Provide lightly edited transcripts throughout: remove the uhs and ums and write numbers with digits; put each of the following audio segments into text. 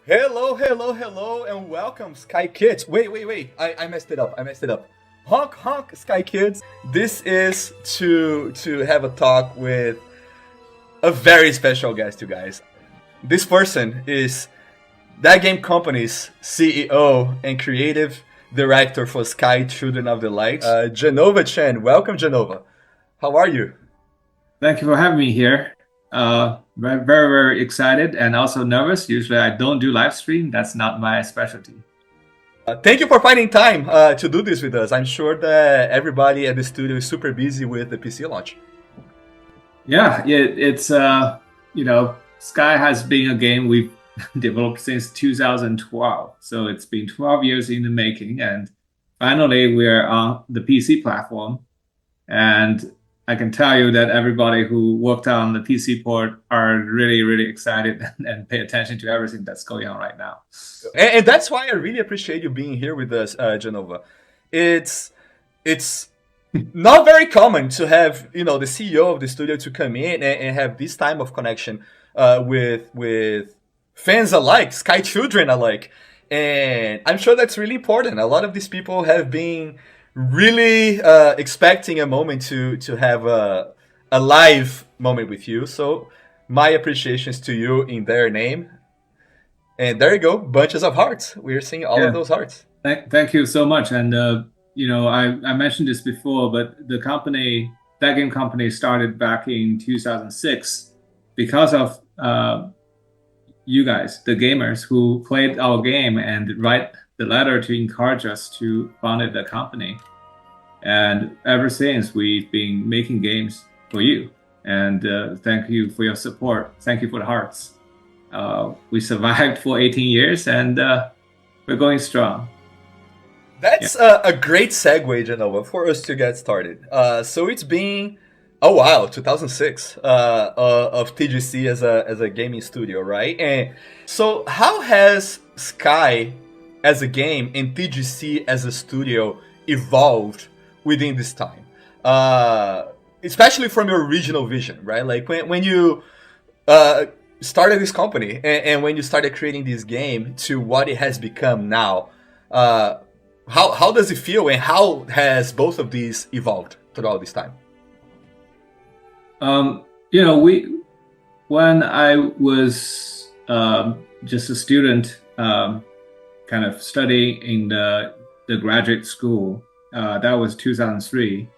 Hello, and welcome, Sky Kids. Wait. I messed it up. Honk, Sky Kids. This is to have a talk with a very special guest, you guys. This person is That Game Company's CEO and creative director for Sky Children of the Light, Jenoヴa Chen. Welcome, Jenoヴa. How are you? Thank you for having me here. Very excited and also nervous. Usually I don't do live stream. That's not my specialty. Thank you for finding time to do this with us. I'm sure that everybody at the studio is super busy with the PC launch. Yeah, it's Sky has been a game we've developed since 2012. So it's been 12 years in the making, and finally we're on the PC platform. And I can tell you that everybody who worked on the PC port are really excited and pay attention to everything that's going on right now. And that's why I really appreciate you being here with us, Jenoヴa. It's not very common to have the CEO of the studio to come in and have this time of connection with fans alike, Sky children alike, and I'm sure that's really important. A lot of these people have been really expecting a moment to have a live moment with you. So my appreciations to you in their name. And there you go, bunches of hearts. We're seeing all of those hearts. Thank you so much. And I mentioned this before, but the company, That Game Company, started back in 2006 because of you guys, the gamers who played our game and write the letter to encourage us to found the company. And ever since, we've been making games for you. And thank you for your support. Thank you for the hearts. We survived for 18 years and we're going strong. That's a great segue, Jenoヴa, for us to get started. So it's been a while, 2006, of TGC as a gaming studio, right? And so how has Sky as a game and TGC as a studio evolved within this time? Especially from your original vision, right? Like when you started this company and when you started creating this game to what it has become now, how does it feel, and how has both of these evolved throughout this time? When I was just a student, kind of studying in the graduate school, that was 2003.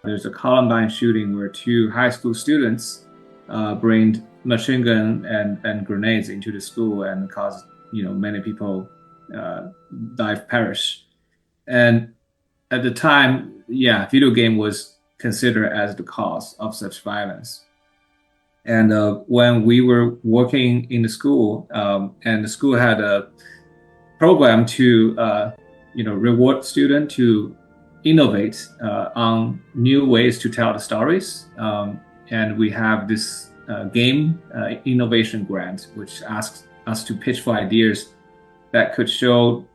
There's a Columbine shooting where two high school students bring machine gun and grenades into the school and caused many people perish. And at the time, video game was considered as the cause of such violence. And when we were working in the school, and the school had a program to reward students to innovate on new ways to tell the stories, and we have this game innovation grant, which asks us to pitch for ideas that could show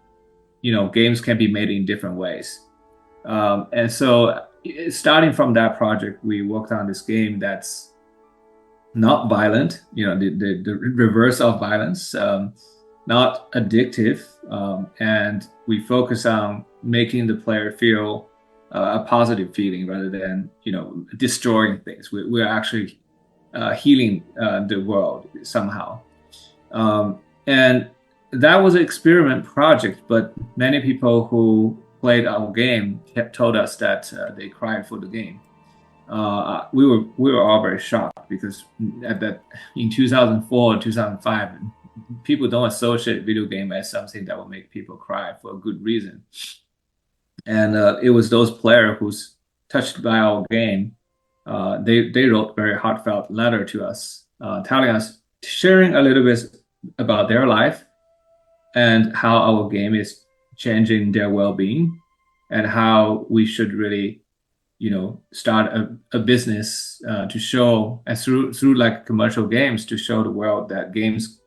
games can be made in different ways. And so starting from that project, we worked on this game that's not violent, the reverse of violence, not addictive, and we focus on making the player feel a positive feeling rather than destroying things. We're actually healing the world somehow, and that was an experiment project. But many people who played our game told us that they cried for the game. We were all very shocked because in 2004, 2005, people don't associate video game as something that will make people cry for a good reason. And it was those players who's touched by our game. They wrote very heartfelt letter to us, telling us, sharing a little bit about their life and how our game is changing their well-being, and how we should really start a business to show, and through like commercial games, to show the world that games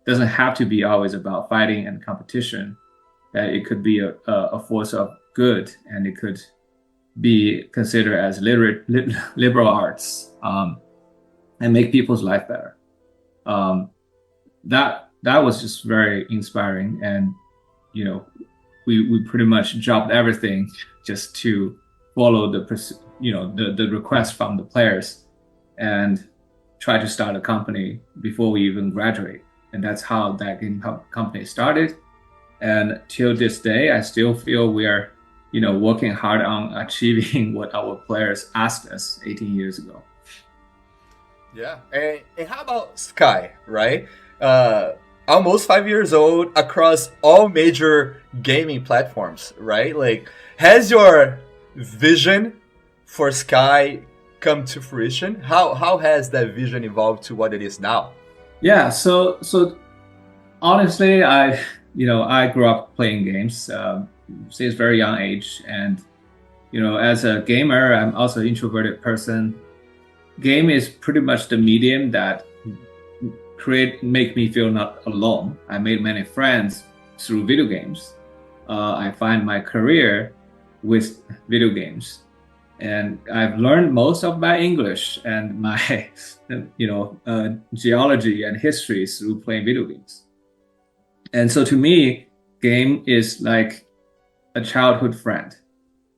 doesn't have to be always about fighting and competition, that it could be a force of good, and it could be considered as liberal arts, and make people's life better. That that was just very inspiring. And, we pretty much dropped everything just to follow the request from the players and try to start a company before we even graduate. And that's how that game company started. And till this day, I still feel we are, working hard on achieving what our players asked us 18 years ago. Yeah. And how about Sky, right? Almost 5 years old across all major gaming platforms, right? Like, has your vision for Sky come to fruition? How has that vision evolved to what it is now? Yeah, so honestly, I grew up playing games since very young age, and as a gamer, I'm also an introverted person. Game is pretty much the medium that make me feel not alone. I made many friends through video games. I find my career with video games, and I've learned most of my English and my geology and history through playing video games. And so to me, game is like a childhood friend,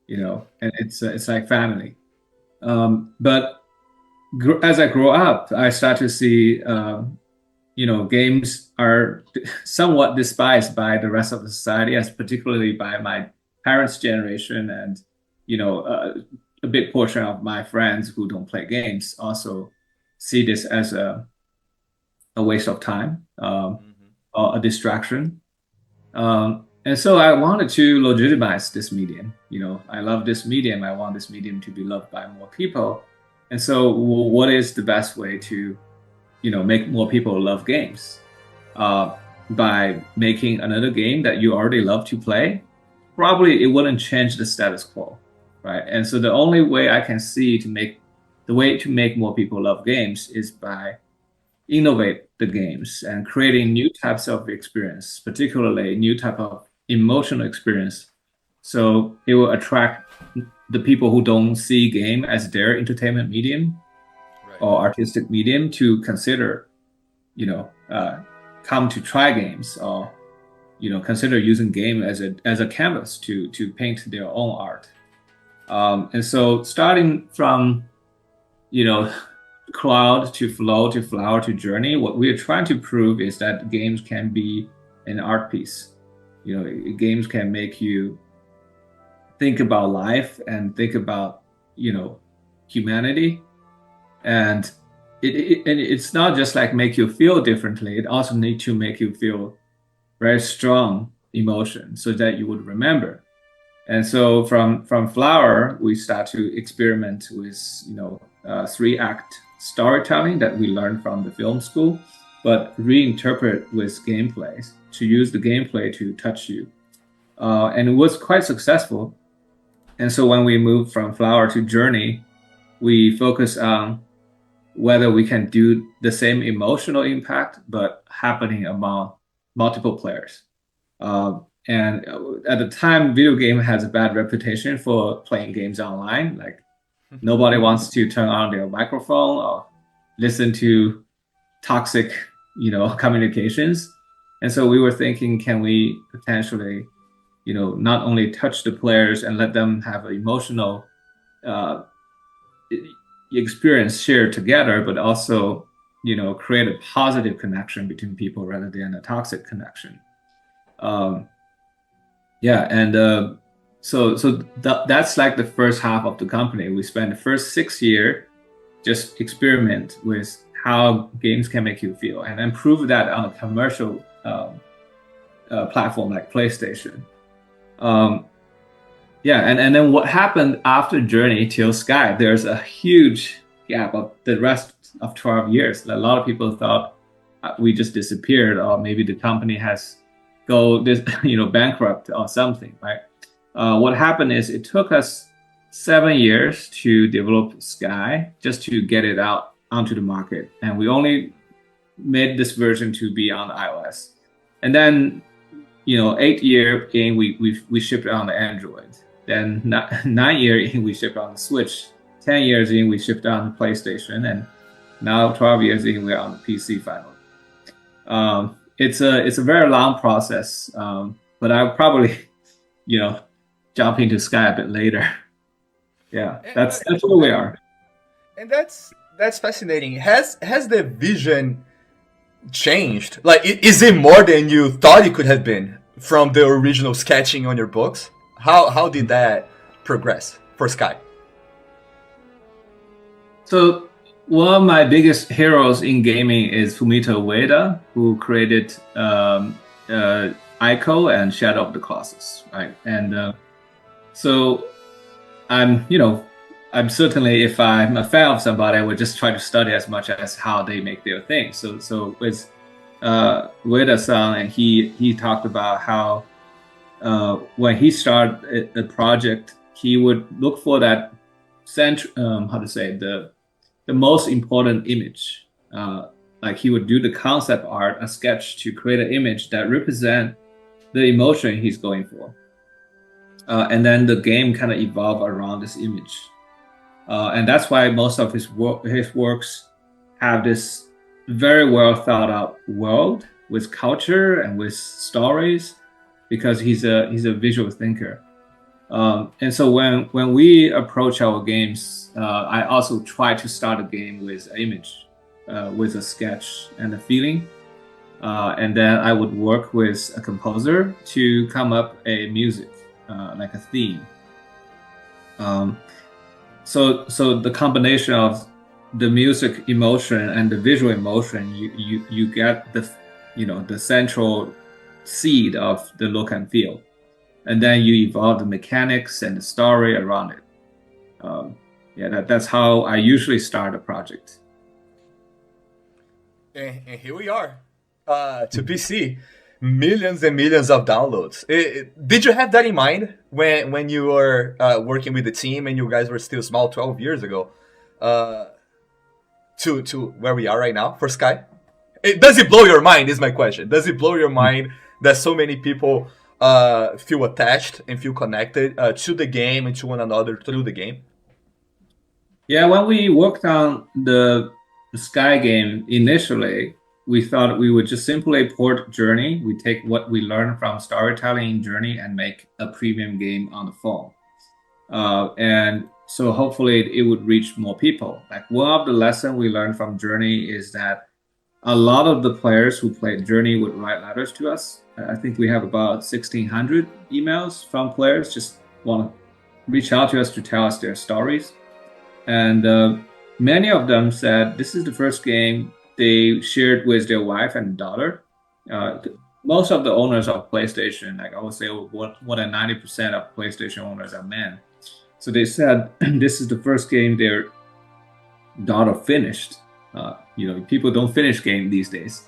and it's like family. But as I grow up, I start to see games are somewhat despised by the rest of the society, as particularly by my parents' generation, and a big portion of my friends who don't play games also see this as a waste of time, or a distraction. And so I wanted to legitimize this medium. I love this medium. I want this medium to be loved by more people. And so what is the best way to make more people love games? By making another game that you already love to play? Probably it wouldn't change the status quo, right? And so the only way I can see to make more people love games is by innovate the games and creating new types of experience, particularly new type of emotional experience. So it will attract the people who don't see game as their entertainment medium, right, or artistic medium to consider, come to try games, or consider using game as a canvas to paint their own art. And so starting from cloud to flow to flower to journey, what we are trying to prove is that games can be an art piece. Games can make you think about life and think about humanity, and it's not just like make you feel differently. It also need to make you feel very strong emotion so that you would remember. And so from flower, we start to experiment with 3-act storytelling that we learned from the film school, but reinterpret with gameplays to use the gameplay to touch you. And it was quite successful. And so when we moved from flower to journey, we focus on whether we can do the same emotional impact, but happening among multiple players. And at the time, video game has a bad reputation for playing games online. Like nobody wants to turn on their microphone or listen to toxic, communications. And so we were thinking, can we potentially, not only touch the players and let them have an emotional experience shared together, but also, create a positive connection between people rather than a toxic connection. So that's like the first half of the company. We spent the first 6 years just experiment with how games can make you feel, and then prove that on a commercial platform like PlayStation. And then what happened after Journey till Sky? There's a huge gap of the rest of 12 years. A lot of people thought we just disappeared, or maybe the company has bankrupt or something, right? What happened is it took us 7 years to develop Sky, just to get it out onto the market, and we only made this version to be on iOS. And then 8 years in, we shipped it on the Android. Then 9 years in, we shipped on the Switch. 10 years in, we shipped on the PlayStation, and now 12 years in, we're on the PC finally. it's a very long process. But I'll probably, jump into Sky a bit later. Yeah, that's where we are. And that's fascinating. Has the vision changed? Like, is it more than you thought it could have been from the original sketching on your books? How did that progress for Sky? So one of my biggest heroes in gaming is Fumito Ueda, who created Ico and Shadow of the Colossus, right? And so I'm certainly, if I'm a fan of somebody, I would just try to study as much as how they make their thing. So with Ueda-san, and he talked about how when he started a project, he would look for that the most important image. Like he would do the concept art, a sketch to create an image that represent the emotion he's going for. And then the game kind of evolve around this image. And that's why most of his works have this very well thought out world with culture and with stories, because he's a visual thinker. And so when we approach our games, I also try to start a game with an image, with a sketch and a feeling. And then I would work with a composer to come up a music, like a theme. So the combination of the music emotion and the visual emotion, you get the central seed of the look and feel, and then you evolve the mechanics and the story around it. That's how I usually start a project. And here we are, to PC, millions and millions of downloads. Did you have that in mind when you were working with the team and you guys were still small 12 years ago, to where we are right now for Sky? Does it blow your mind, is my question. Does it blow your mind that so many people feel attached and feel connected to the game and to one another through the game? Yeah, when we worked on the Sky game initially, we thought we would just simply port Journey. We take what we learned from storytelling in Journey and make a premium game on the phone. And so hopefully it would reach more people. Like, one of the lessons we learned from Journey is that a lot of the players who played Journey would write letters to us. I think we have about 1,600 emails from players just want to reach out to us to tell us their stories. And many of them said this is the first game they shared with their wife and daughter. Most of the owners of PlayStation, like I would say more than 90% of PlayStation owners are men. So they said this is the first game their daughter finished. People don't finish games these days.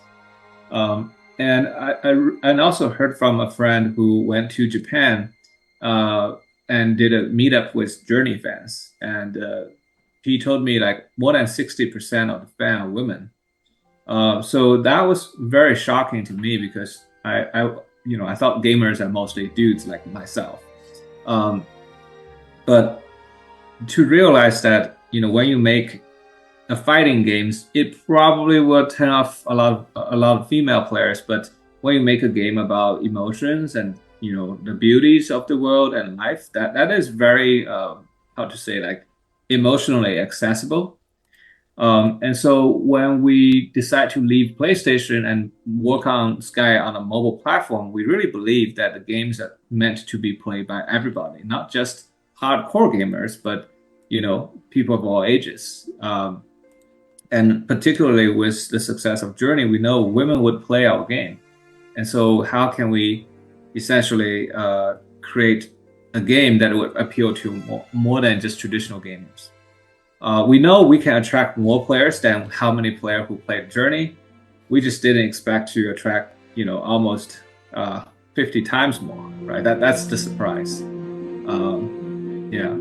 And I also heard from a friend who went to Japan and did a meetup with Journey fans. And he told me like more than 60% of the fans are women. So that was very shocking to me, because I thought gamers are mostly dudes like myself. But to realize that, when you make a fighting games, it probably will turn off a lot of female players. But when you make a game about emotions and the beauties of the world and life, that is very emotionally accessible. And so when we decide to leave PlayStation and work on Sky on a mobile platform, we really believe that the games are meant to be played by everybody, not just hardcore gamers, but people of all ages. And particularly with the success of Journey, we know women would play our game. And so how can we essentially create a game that would appeal to more than just traditional gamers? We know we can attract more players than how many players who played Journey. We just didn't expect to attract, almost 50 times more, right? That's the surprise. Yeah.